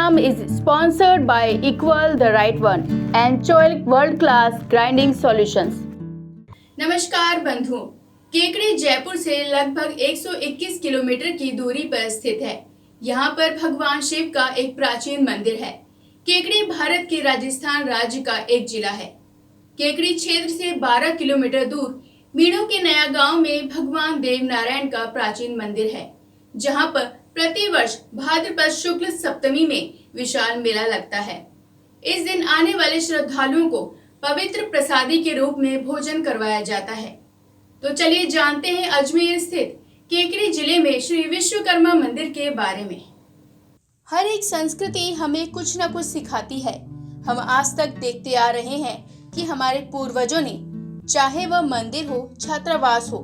program is sponsored by Equal the Right One and Choice World Class Grinding Solutions. नमस्कार बंधुओं, केकड़ी जयपुर से लगभग 121 kilometre की दूरी पर स्थित है। यहाँ पर भगवान शिव का एक प्राचीन मंदिर है। केकड़ी भारत के राजस्थान राज्य का एक जिला है। केकड़ी क्षेत्र से 12 किलोमीटर दूर मीणों के नया गांव में भगवान देव नारायण का प्राचीन मंदिर है, जहाँ पर प्रतिवर्ष भाद्रपद शुक्ल सप्तमी में विशाल मेला लगता है। इस दिन आने वाले श्रद्धालुओं को पवित्र प्रसादी के रूप में भोजन करवाया जाता है। तो चलिए जानते हैं अजमेर स्थित केकड़ी जिले में श्री विश्वकर्मा मंदिर के बारे में। हर एक संस्कृति हमें कुछ न कुछ सिखाती है। हम आज तक देखते आ रहे हैं कि हमारे पूर्वजों ने, चाहे वह मंदिर हो, छात्रावास हो,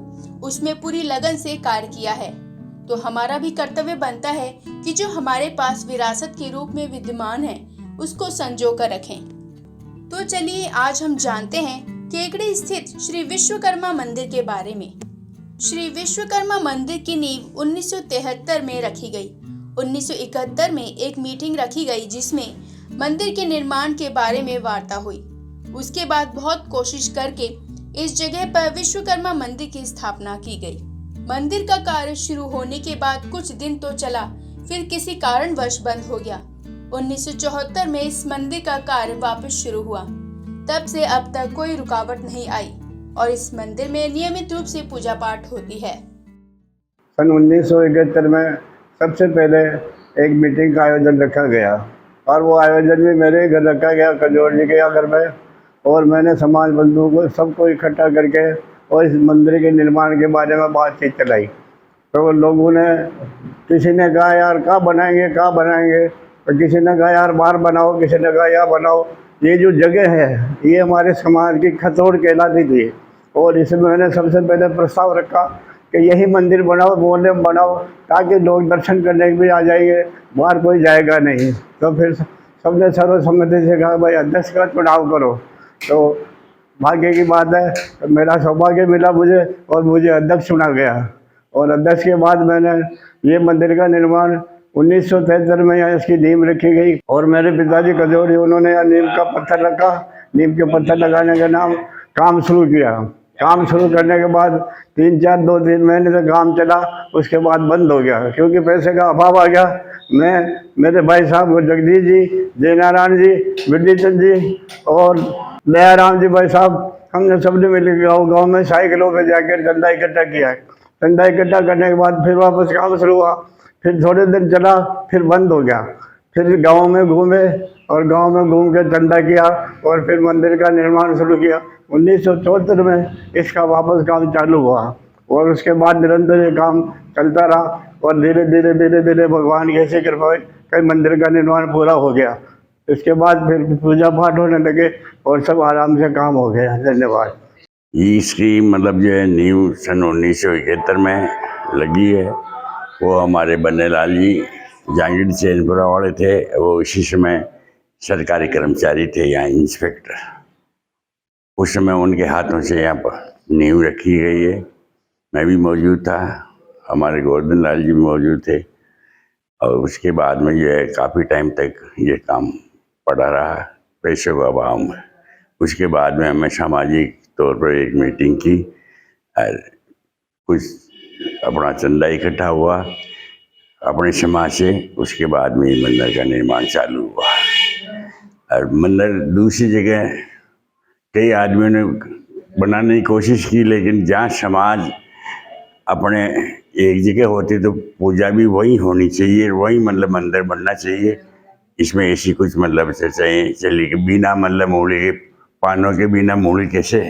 उसमें पूरी लगन से कार्य किया है। तो हमारा भी कर्तव्य बनता है कि जो हमारे पास विरासत के रूप में विद्यमान है, उसको संजो कर रखें। तो चलिए आज हम जानते हैं केकड़ी स्थित श्री विश्वकर्मा मंदिर के बारे में। श्री विश्वकर्मा मंदिर की नींव 1973 में रखी गई। 1971 में एक मीटिंग रखी गई जिसमें मंदिर के निर्माण के बारे में वार्ता हुई। उसके बाद बहुत कोशिश करके इस जगह पर विश्वकर्मा मंदिर की स्थापना की गई। मंदिर का कार्य शुरू होने के बाद कुछ दिन तो चला, फिर किसी कारणवश बंद हो गया। 1974 में इस मंदिर का कार्य वापस शुरू हुआ। तब से अब तक कोई रुकावट नहीं आई और इस मंदिर में नियमित रूप से पूजा पाठ होती है। सन 1971 में सबसे पहले एक मीटिंग का आयोजन रखा गया और वो आयोजन भी मेरे घर रखा गया, कजोर जी के यहाँ घर में। और मैंने समाज बंधुओं को सबको इकट्ठा करके और इस मंदिर के निर्माण के बारे में बातचीत चलाई। तो लोगों ने, किसी ने कहा यार कहाँ बनाएंगे, तो किसी ने कहा यार बाहर बनाओ, किसी ने कहा यहाँ बनाओ। ये जो जगह है ये हमारे समाज की खतौड़ कहलाती थी और इसमें मैंने सबसे पहले प्रस्ताव रखा कि यही मंदिर बनाओ, मोहल्ले में बनाओ, ताकि लोग दर्शन करने भी आ जाएंगे, बाहर कोई जाएगा नहीं। तो फिर सबने सर्वसम्मति से कहा भाई अध्यक्ष का चुनाव करो। तो भाग्य की बात है, तो मेरा सौभाग्य मिला मुझे और मुझे अध्यक्ष चुना गया। और अध्यक्ष के बाद मैंने ये मंदिर का निर्माण 1973 में यहाँ इसकी नींव रखी गई और मेरे पिताजी कजोरी, उन्होंने यहाँ नींव का पत्थर रखा। नींव के पत्थर लगाने के नाम काम शुरू किया। काम शुरू करने के बाद 2-3 महीने तक काम चला, उसके बाद बंद हो गया क्योंकि पैसे का अभाव आ गया। मैं, मेरे भाई साहब जगदीश जी, जयनारायण जी, विद्याचंद जी और दयाराम जी भाई साहब, हमने सबने मिलकर गाँव में साइकिलों पे जाकर चंदा इकट्ठा किया। चंदा इकट्ठा करने के बाद फिर वापस काम शुरू हुआ। फिर थोड़े दिन चला, फिर बंद हो गया। फिर गांव में घूमे और गांव में घूम के चंदा किया और फिर मंदिर का निर्माण शुरू किया। 1974 में इसका वापस काम चालू हुआ और उसके बाद निरंतर ये काम चलता रहा और धीरे धीरे भगवान की ऐसी कृपा हुई कई मंदिर का निर्माण पूरा हो गया। इसके बाद फिर पूजा पाठ होने लगे और सब आराम से काम हो गया। धन्यवाद। इसकी मतलब जो है नींव सन 1971 में लगी है। वो हमारे बन्नेलाल जी जहांगीर चैनपुरा वाले थे, वो इसी समय सरकारी कर्मचारी थे, यहाँ इंस्पेक्टर। उस समय उनके हाथों से यहाँ पर नींव रखी गई है। मैं भी मौजूद था, हमारे गोवर्धन लाल जी भी मौजूद थे और उसके बाद में जो है काफ़ी टाइम तक ये काम पड़ा रहा पैसों के अभाव में। उसके बाद में हमें सामाजिक तौर पर एक मीटिंग की और कुछ अपना चंदा इकट्ठा हुआ अपने समाज से। उसके बाद में मंदिर का निर्माण चालू हुआ और मंदिर दूसरी जगह कई आदमियों ने बनाने की कोशिश की, लेकिन जहाँ समाज अपने एक जगह होती तो पूजा भी वही होनी चाहिए, वही मतलब मंदिर बनना चाहिए। इसमें ऐसी कुछ मतलब चर्चाएँ चली कि बिना मतलब मूली के, पानों के बिना मूली कैसे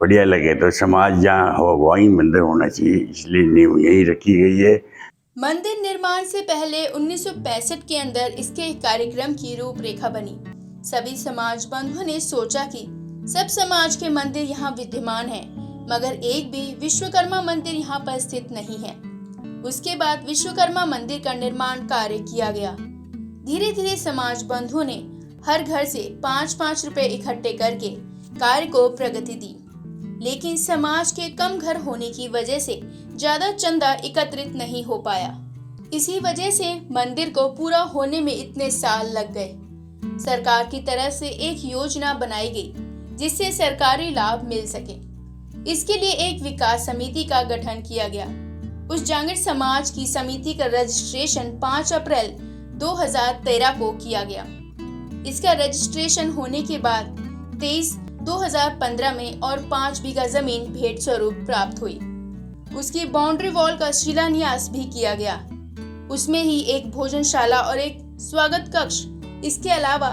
बढ़िया लगे, तो समाज जहाँ हो वही मंदिर होना चाहिए, इसलिए नींव यही रखी गई है। मंदिर निर्माण से पहले 1965 के अंदर इसके कार्यक्रम की रूपरेखा बनी। सभी समाज बंधुओं ने सोचा कि सब समाज के मंदिर यहाँ विद्यमान हैं, मगर एक भी विश्वकर्मा मंदिर यहाँ पर स्थित नहीं है। उसके बाद विश्वकर्मा मंदिर का निर्माण कार्य किया गया। धीरे धीरे समाज बंधुओं ने हर घर से 5-5 रुपए इकट्ठे करके कार्य को प्रगति दी, लेकिन समाज के कम घर होने की वजह से ज्यादा चंदा एकत्रित नहीं हो पाया। इसी वजह से मंदिर को पूरा होने में इतने साल लग गए। सरकार की तरफ से एक योजना बनाई गई जिससे सरकारी लाभ मिल सके। इसके लिए एक विकास समिति का गठन किया गया। उस जांगड़ समाज की समिति का रजिस्ट्रेशन 5 अप्रैल 2013 को किया गया। इसका रजिस्ट्रेशन होने के बाद 23/2015 में और 5 बीघा जमीन भेंट स्वरूप प्राप्त हुई। उसकी बाउंड्री वॉल का शिलान्यास भी किया गया। उसमें ही एक भोजनशाला और एक स्वागत कक्ष, इसके अलावा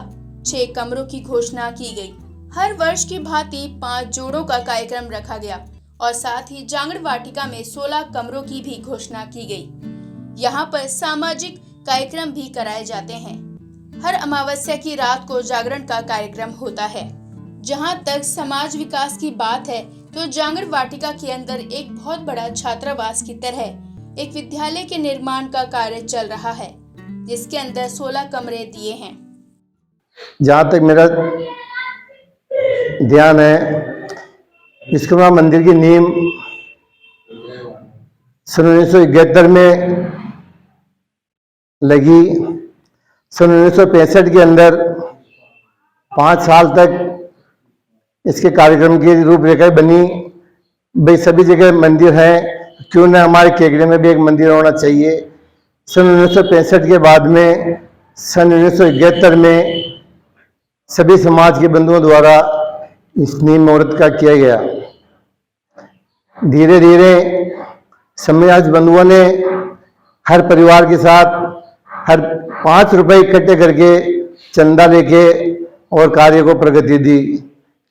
6 कमरों की घोषणा की गई। हर वर्ष की भांति 5 जोड़ों का कार्यक्रम रखा गया और साथ ही जांगड़ वाटिका में 16 कमरों की भी घोषणा की गई। यहाँ पर सामाजिक कार्यक्रम भी कराए जाते हैं। हर अमावस्या की रात को जागरण का कार्यक्रम होता है। जहाँ तक समाज विकास की बात है तो जांगड़ वाटिका के अंदर एक बहुत बड़ा छात्रावास की तरह एक विद्यालय के निर्माण का कार्य चल रहा है, जिसके अंदर 16 कमरे दिए हैं। जहाँ तक मेरा ध्यान है, विश्वकर्मा मंदिर की नींव सन 1971 में लगी। सन 1965 के अंदर 5 साल तक इसके कार्यक्रम की रूपरेखा बनी। भाई सभी जगह मंदिर हैं, क्यों न हमारे केकड़े में भी एक मंदिर होना चाहिए। सन 1965 के बाद में सन 1971 में सभी समाज के बंधुओं द्वारा इस नींव मुहूर्त का किया गया। धीरे धीरे समाज बंधुओं ने हर परिवार के साथ हर 5 रुपए इकट्ठे करके चंदा लेके और कार्य को प्रगति दी।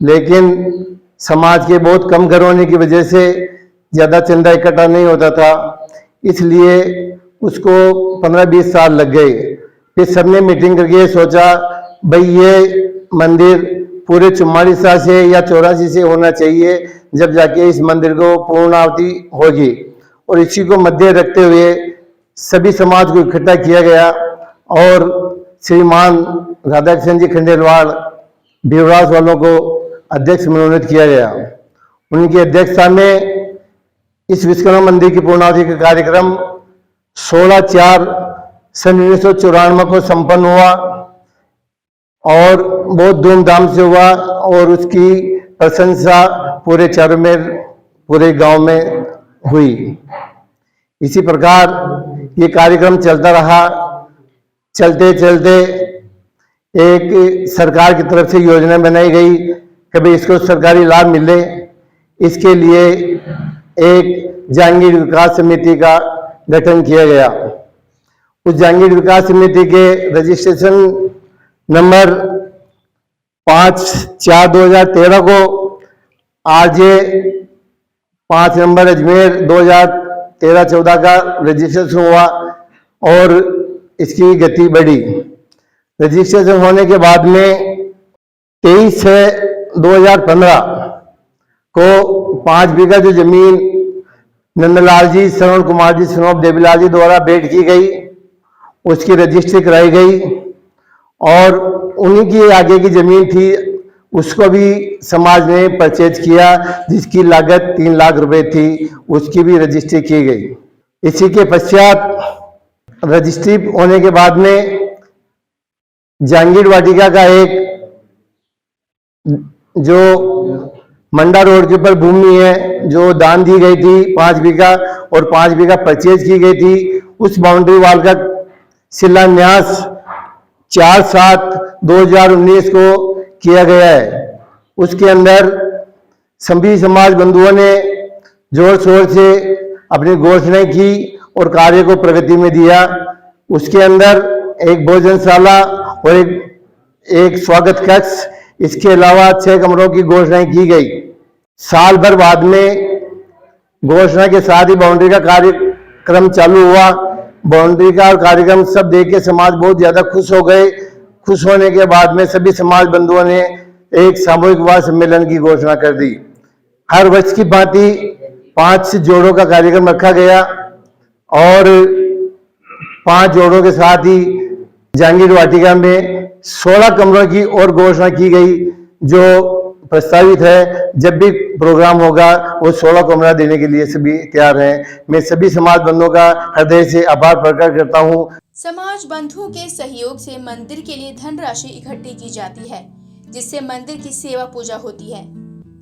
लेकिन समाज के बहुत कम घर होने की वजह से ज़्यादा चंदा इकट्ठा नहीं होता था, इसलिए उसको 15-20 साल लग गए। फिर सबने मीटिंग करके सोचा भाई ये मंदिर पूरे 44 से या 84 से होना चाहिए, जब जाके इस मंदिर को पूर्णाहुति होगी। और इसी को मध्य रखते हुए सभी समाज को इकट्ठा किया गया और श्रीमान राधाकृष्ण जी खंडेलवाल भीवराज वालों को अध्यक्ष मनोनीत किया गया। उनकी अध्यक्षता में इस विश्वकर्मा मंदिर की पूर्णाहुति का कार्यक्रम 16/4 सन 1994 को संपन्न हुआ और बहुत धूमधाम से हुआ और उसकी प्रशंसा पूरे चारों में पूरे गांव में हुई। इसी प्रकार ये कार्यक्रम चलता रहा। चलते चलते एक सरकार की तरफ से योजना बनाई गई, कभी इसको सरकारी लाभ मिले, इसके लिए एक जांगीर विकास समिति का गठन किया गया। उस जांगीर विकास समिति के रजिस्ट्रेशन नंबर 5/4/2013 को आरजे 5 नंबर अजमेर 2013-14 का रजिस्ट्रेशन हुआ और इसकी गति बढ़ी। रजिस्ट्रेशन होने के बाद में 23/6/2015 को 5 बीघा जो जमीन नंदलाल जी, श्रवण कुमार जी, स्नोप देवीलाल जी द्वारा भेंट की गई, उसकी रजिस्ट्री कराई गई और उन्हीं की आगे की जमीन थी उसको भी समाज ने परचेज किया, जिसकी लागत 3 लाख रुपए थी, उसकी भी रजिस्ट्री की गई। इसी के पश्चात रजिस्ट्री होने के बाद में जांगीर वाटिका का एक जो मंडा रोड के ऊपर भूमि है जो दान दी गई थी 5 बीघा और 5 बीघा परचेज की गई थी, उस बाउंड्री वाल का शिलान्यास 4/7/2019 को किया गया है। उसके अंदर सभी समाज बंधुओं ने जोर शोर से अपनी घोषणा की और कार्य को प्रगति में दिया। उसके अंदर एक भोजनशाला और एक स्वागत कक्ष, इसके अलावा 6 कमरों की घोषणा की गई। साल भर बाद में घोषणा के साथ ही बाउंड्री का कार्यक्रम चालू हुआ। बाउंड्री का कार्यक्रम सब देख के समाज बहुत ज्यादा खुश हो गए। खुश होने के बाद में सभी समाज बंधुओं ने एक सामूहिक विवाह सम्मेलन की घोषणा कर दी। हर वर्ष की भांति 5 जोड़ों का कार्यक्रम रखा गया और 5 जोड़ों के साथ ही जांगीर वाटिका में 16 कमरों की और घोषणा की गई, जो प्रस्तावित है। जब भी प्रोग्राम होगा वो 16 कमरा देने के लिए सभी तैयार हैं। मैं सभी समाज बंधुओं का हृदय से आभार प्रकट करता हूँ। समाज बंधुओं के सहयोग से मंदिर के लिए धनराशि इकट्ठी की जाती है, जिससे मंदिर की सेवा पूजा होती है।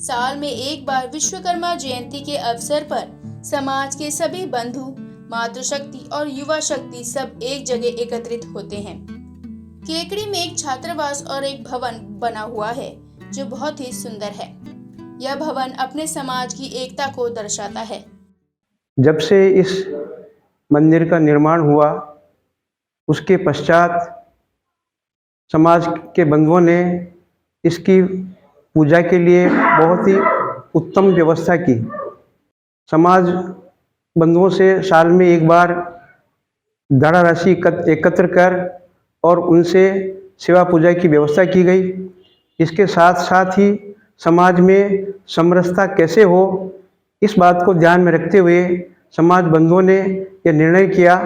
साल में एक बार विश्वकर्मा जयंती के अवसर पर समाज के सभी बंधु, मातृशक्ति और युवा शक्ति सब एक जगह एकत्रित होते हैं। केकड़ी में एक छात्रावास और एक भवन बना हुआ है जो बहुत ही सुंदर है। यह भवन अपने समाज की एकता को दर्शाता है। जब से इस मंदिर का निर्माण हुआ उसके पश्चात समाज के बंधुओं ने इसकी पूजा के लिए बहुत ही उत्तम व्यवस्था की। समाज बंधुओं से साल में एक बार धनराशि एकत्र कर और उनसे सेवा पूजा की व्यवस्था की गई। इसके साथ साथ ही समाज में समरसता कैसे हो, इस बात को ध्यान में रखते हुए समाज बंधुओं ने यह निर्णय किया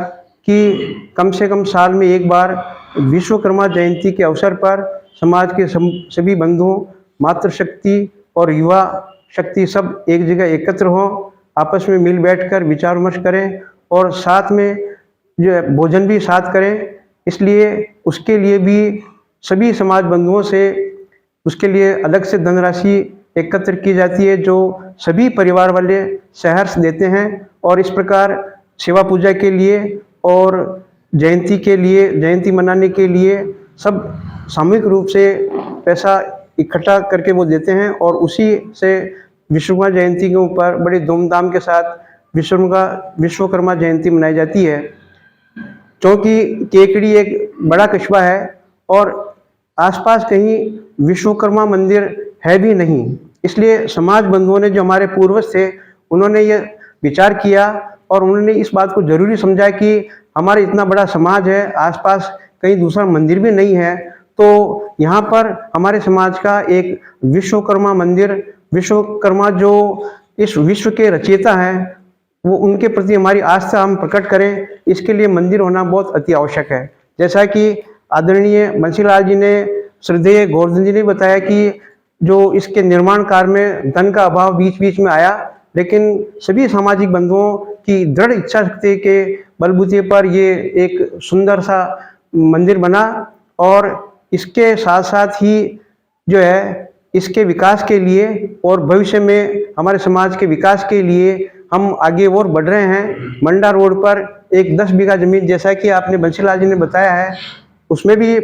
कि कम से कम साल में एक बार विश्वकर्मा जयंती के अवसर पर समाज के सभी बंधुओं, मातृशक्ति और युवा शक्ति सब एक जगह एकत्र हों, आपस में मिल बैठकर विचार विमर्श करें और साथ में जो है भोजन भी साथ करें। इसलिए उसके लिए भी सभी समाज बंधुओं से उसके लिए अलग से धनराशि एकत्र की जाती है जो सभी परिवार वाले सहर्ष देते हैं। और इस प्रकार सेवा पूजा के लिए और जयंती के लिए, जयंती मनाने के लिए सब सामूहिक रूप से पैसा इकट्ठा करके वो देते हैं और उसी से विश्वकर्मा जयंती के ऊपर बड़ी धूमधाम के साथ विश्वकर्मा जयंती मनाई जाती है। क्योंकि केकड़ी एक बड़ा कस्बा है और आसपास कहीं विश्वकर्मा मंदिर है भी नहीं, इसलिए समाज बंधुओं ने जो हमारे पूर्वज थे उन्होंने ये विचार किया और उन्होंने इस बात को जरूरी समझा कि हमारा इतना बड़ा समाज है, आसपास कहीं दूसरा मंदिर भी नहीं है, तो यहाँ पर हमारे समाज का एक विश्वकर्मा मंदिर, विश्वकर्मा जो इस विश्व के रचयिता हैं, वो उनके प्रति हमारी आस्था हम प्रकट करें, इसके लिए मंदिर होना बहुत अति आवश्यक है। जैसा कि आदरणीय बंसीलाल जी ने, श्रद्धेय गोवर्धन जी ने बताया कि जो इसके निर्माण कार्य में धन का अभाव बीच बीच में आया, लेकिन सभी सामाजिक बंधुओं की दृढ़ इच्छा शक्ति के बलबूते पर ये एक सुंदर सा मंदिर बना और इसके साथ साथ ही जो है इसके विकास के लिए और भविष्य में हमारे समाज के विकास के लिए हम आगे और बढ़ रहे हैं। मंडा रोड पर एक 10 बीघा जमीन, जैसा कि आपने बंसीलाल जी ने बताया है, उसमें भी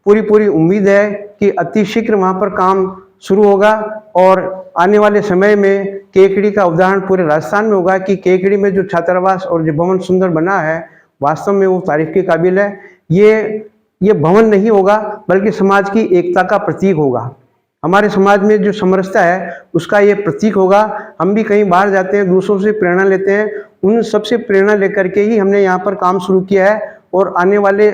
पूरी उम्मीद है कि अति शीघ्र वहाँ पर काम शुरू होगा और आने वाले समय में केकड़ी का उदाहरण पूरे राजस्थान में होगा कि केकड़ी में जो छात्रावास और जो भवन सुंदर बना है, वास्तव में वो तारीफ के काबिल है। ये भवन नहीं होगा बल्कि समाज की एकता का प्रतीक होगा। हमारे समाज में जो समरसता है उसका ये प्रतीक होगा। हम भी कहीं बाहर जाते हैं, दूसरों से प्रेरणा लेते हैं, उन सबसे प्रेरणा लेकर के ही हमने यहाँ पर काम शुरू किया है और आने वाले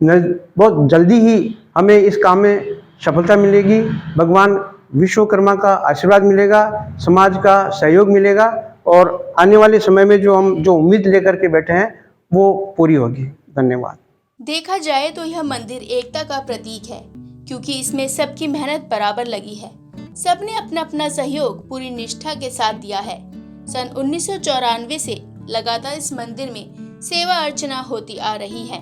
बहुत जल्दी ही हमें इस काम में सफलता मिलेगी। भगवान विश्वकर्मा का आशीर्वाद मिलेगा, समाज का सहयोग मिलेगा और आने वाले समय में जो हम उम्मीद लेकर के बैठे हैं वो पूरी होगी। धन्यवाद। देखा जाए तो यह मंदिर एकता का प्रतीक है, क्योंकि इसमें सबकी मेहनत बराबर लगी है। सबने अपना अपना सहयोग पूरी निष्ठा के साथ दिया है। सन 1994 से लगातार इस मंदिर में सेवा अर्चना होती आ रही है।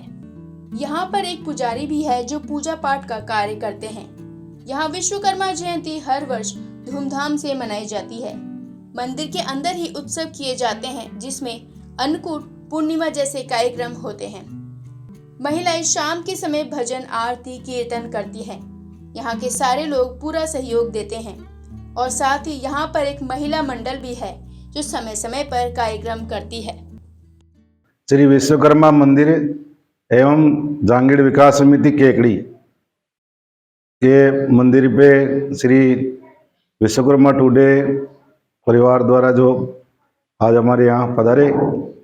यहाँ पर एक पुजारी भी है जो पूजा पाठ का कार्य करते हैं। यहाँ विश्वकर्मा जयंती हर वर्ष धूमधाम से मनाई जाती है। मंदिर के अंदर ही उत्सव किए जाते हैं, जिसमें अन्नकूट, पूर्णिमा जैसे कार्यक्रम होते हैं। महिलाएं शाम के समय भजन, आरती, कीर्तन करती हैं। यहाँ के सारे लोग पूरा सहयोग देते हैं और साथ ही यहाँ पर एक महिला मंडल भी है जो समय समय पर कार्यक्रम करती है। श्री विश्वकर्मा मंदिर एवं जांगीड़ विकास समिति केकड़ी के मंदिर पे श्री विश्वकर्मा टुडे परिवार द्वारा जो आज हमारे यहाँ पधारे,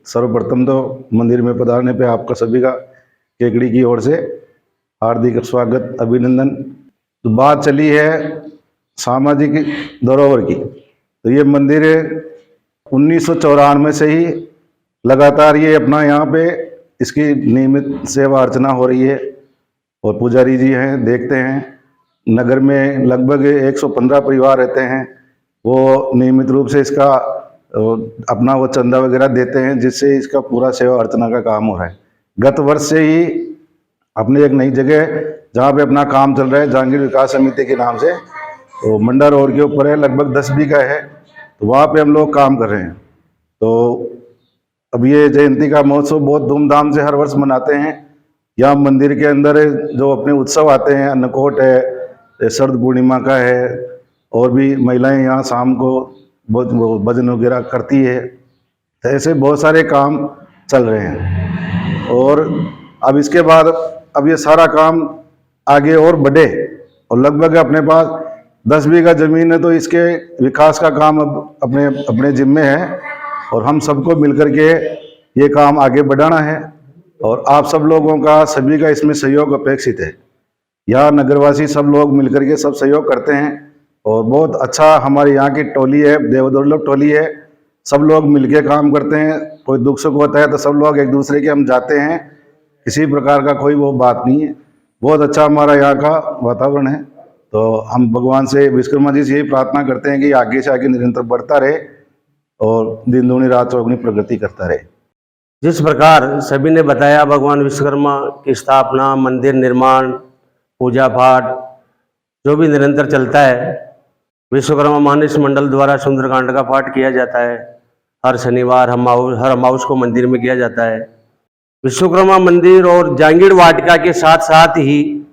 सर्वप्रथम तो मंदिर में पधारने पे आपका सभी का केकड़ी की ओर से हार्दिक स्वागत, अभिनंदन। तो बात चली है सामाजिक धरोहर की, तो ये मंदिर 1994 से ही लगातार ये अपना यहाँ पे इसकी नियमित सेवा अर्चना हो रही है और पुजारी जी हैं, देखते हैं नगर में लगभग 115 परिवार रहते हैं। वो नियमित रूप से इसका अपना वो चंदा वगैरह देते हैं, जिससे इसका पूरा सेवा अर्चना का काम हो रहा है। गत वर्ष से ही अपने एक नई जगह जहाँ पे अपना काम चल रहा है, जहांगीर विकास समिति के नाम से, तो मंडा रोड के ऊपर है, लगभग 10 बीघा है, तो वहाँ पे हम लोग काम कर रहे हैं। तो अब ये जयंती का महोत्सव बहुत धूमधाम से हर वर्ष मनाते हैं। यहाँ मंदिर के अंदर जो अपने उत्सव आते हैं, अन्नकूट है, शरद पूर्णिमा का है, और भी महिलाएं यहाँ शाम को बहुत भजन वगैरह करती है। तो ऐसे बहुत सारे काम चल रहे हैं। और अब इसके बाद अब ये सारा काम आगे और बढ़े, और लगभग अपने पास 10 बीघा ज़मीन है, तो इसके विकास का काम अब अपने अपने जिम्मे है, और हम सबको मिलकर के ये काम आगे बढ़ाना है। और आप सब लोगों का, सभी का इसमें सहयोग अपेक्षित है। यहाँ नगरवासी सब लोग मिलकर के सब सहयोग करते हैं, और बहुत अच्छा हमारे यहाँ की टोली है, देवदुर्लभ टोली है। सब लोग मिलके काम करते हैं। कोई दुख सुख होता है तो सब लोग एक दूसरे के हम जाते हैं, किसी प्रकार का कोई वो बात नहीं है। बहुत अच्छा हमारा यहाँ का वातावरण है। तो हम भगवान से, विश्वकर्मा जी से यही प्रार्थना करते हैं कि आगे से आगे निरंतर बढ़ता रहे और दिन दूनी रात चौगुनी प्रगति करता रहे। जिस प्रकार सभी ने बताया, भगवान विश्वकर्मा की स्थापना, मंदिर निर्माण, पूजा पाठ जो भी निरंतर चलता है, विश्वकर्मा मानस मंडल द्वारा सुंदरकांड का पाठ किया जाता है। हर शनिवार हर अमावस को मंदिर में किया जाता है। विश्वकर्मा मंदिर और जहांगीर वाटिका के साथ साथ ही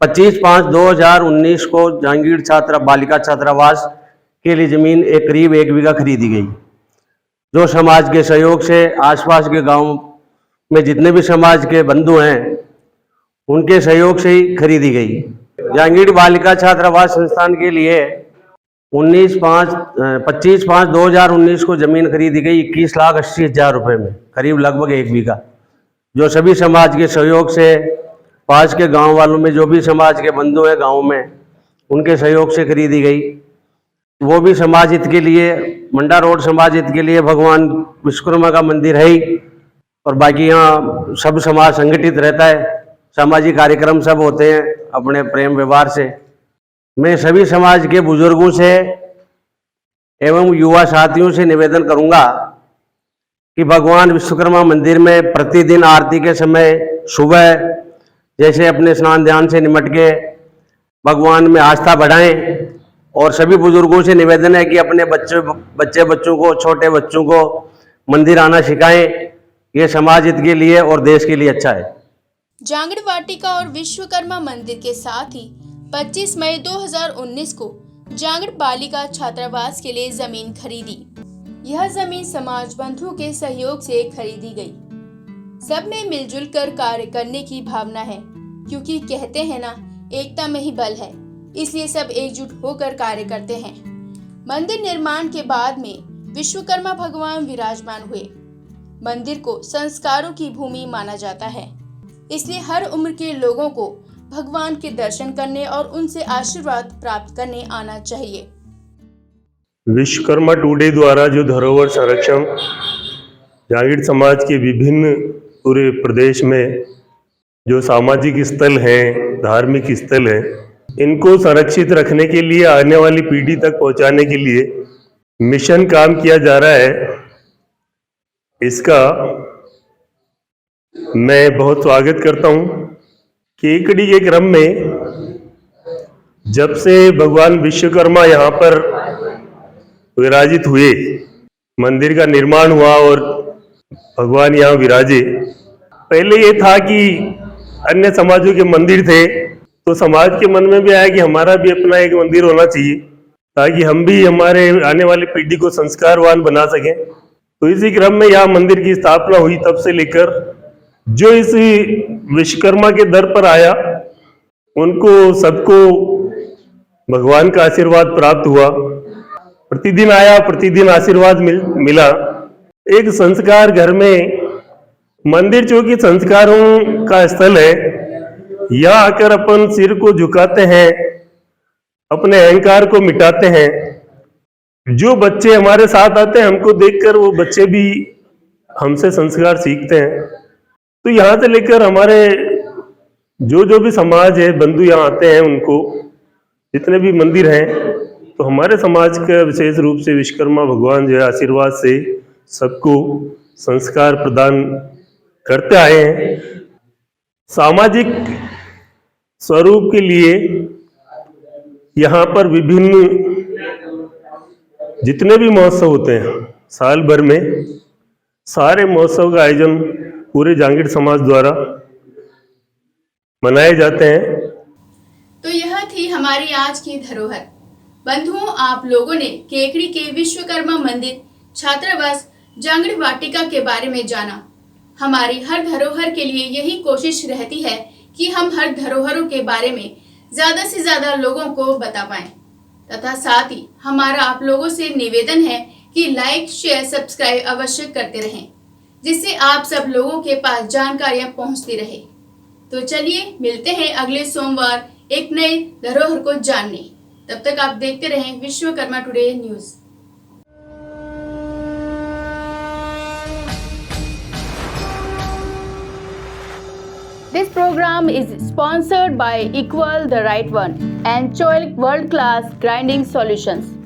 25/5/2019 को जहांगीर बालिका छात्रावास के लिए ज़मीन करीब 1 बीघा खरीदी गई, जो समाज के सहयोग से आसपास के गांव में जितने भी समाज के बंधु हैं उनके सहयोग से ही खरीदी गई। जहांगीर बालिका छात्रावास संस्थान के लिए 25/5/2019 को ज़मीन खरीदी गई 21,80,000 रुपये में, करीब लगभग 1 बीघा, जो सभी समाज के सहयोग से, पास के गांव वालों में जो भी समाज के बंधु हैं गांव में, उनके सहयोग से खरीदी गई। वो भी समाज हित के लिए, मंडा रोड समाज हित के लिए भगवान विश्वकर्मा का मंदिर है ही, और बाकी यहाँ सब समाज संगठित रहता है, सामाजिक कार्यक्रम सब होते हैं अपने प्रेम व्यवहार से। मैं सभी समाज के बुजुर्गों से एवं युवा साथियों से निवेदन करूंगा कि भगवान विश्वकर्मा मंदिर में प्रतिदिन आरती के समय सुबह जैसे अपने स्नान ध्यान से निमट के भगवान में आस्था बढ़ाएं, और सभी बुजुर्गों से निवेदन है कि अपने बच्चों को, छोटे बच्चों को मंदिर आना सिखाएं। ये समाज हित के लिए और देश के लिए अच्छा है। जहांगीर वाटिका और विश्वकर्मा मंदिर के साथ ही 25 मई 2019 को जहांगीर बालिका छात्रावास के लिए जमीन खरीदी। यह जमीन समाज बंधुओं के सहयोग से खरीदी गई। सब में मिलजुल कर कार्य करने की भावना है, क्योंकि कहते हैं ना, एकता में ही बल है, इसलिए सब एकजुट होकर कार्य करते हैं। मंदिर निर्माण के बाद में विश्वकर्मा भगवान विराजमान हुए। मंदिर को संस्कारों की भूमि माना जाता है, इसलिए हर उम्र के लोगों को भगवान के दर्शन करने और उनसे आशीर्वाद प्राप्त करने आना चाहिए। विश्वकर्मा टुडे द्वारा जो धरोहर संरक्षण जहांगीर समाज के विभिन्न पूरे प्रदेश में जो सामाजिक स्थल हैं, धार्मिक स्थल हैं, इनको संरक्षित रखने के लिए, आने वाली पीढ़ी तक पहुंचाने के लिए मिशन काम किया जा रहा है। इसका मैं बहुत स्वागत करता हूं। केकड़ी के क्रम में जब से भगवान विश्वकर्मा यहाँ पर विराजित हुए, मंदिर का निर्माण हुआ और भगवान यहाँ विराजे, पहले ये था कि अन्य समाजों के मंदिर थे, तो समाज के मन में भी आया कि हमारा भी अपना एक मंदिर होना चाहिए, ताकि हम भी हमारे आने वाली पीढ़ी को संस्कारवान बना सकें। तो इसी क्रम में यहाँ मंदिर की स्थापना हुई। तब से लेकर जो इस विश्वकर्मा के दर पर आया, उनको सबको भगवान का आशीर्वाद प्राप्त हुआ। प्रतिदिन आया, प्रतिदिन आशीर्वाद मिला। एक संस्कार घर में, मंदिर चूंकि संस्कारों का स्थल है, यहाँ आकर अपन सिर को झुकाते हैं, अपने अहंकार को मिटाते हैं। जो बच्चे हमारे साथ आते हैं, हमको देखकर वो बच्चे भी हमसे संस्कार सीखते हैं। तो यहाँ से लेकर हमारे जो भी समाज है, बंधु यहाँ आते हैं, उनको जितने भी मंदिर हैं, तो हमारे समाज का विशेष रूप से विश्वकर्मा भगवान जो है आशीर्वाद से सबको संस्कार प्रदान करते आए हैं। सामाजिक स्वरूप के लिए यहाँ पर विभिन्न जितने भी महोत्सव होते हैं साल भर में, सारे महोत्सव का आयोजन पूरे जांगीड़ समाज द्वारा मनाए जाते हैं। तो यह थी हमारी आज की धरोहर। बंधुओं, आप लोगों ने केकड़ी के विश्वकर्मा मंदिर छात्रावास जांगीड़ वाटिका के बारे में जाना। हमारी हर धरोहर के लिए यही कोशिश रहती है कि हम हर धरोहरों के बारे में ज्यादा से ज्यादा लोगों को बता पाएं, तथा साथ ही हमारा आप लोगों से निवेदन है कि लाइक, शेयर, सब्सक्राइब अवश्य करते रहें, जिससे आप सब लोगों के पास जानकारियां पहुंचती रहे। तो चलिए मिलते हैं अगले सोमवार एक नए धरोहर को जानने। तब तक आप देखते रहें Vishwakarma today news. This program is sponsored by Equal the Right One and Choilik World Class Grinding Solutions.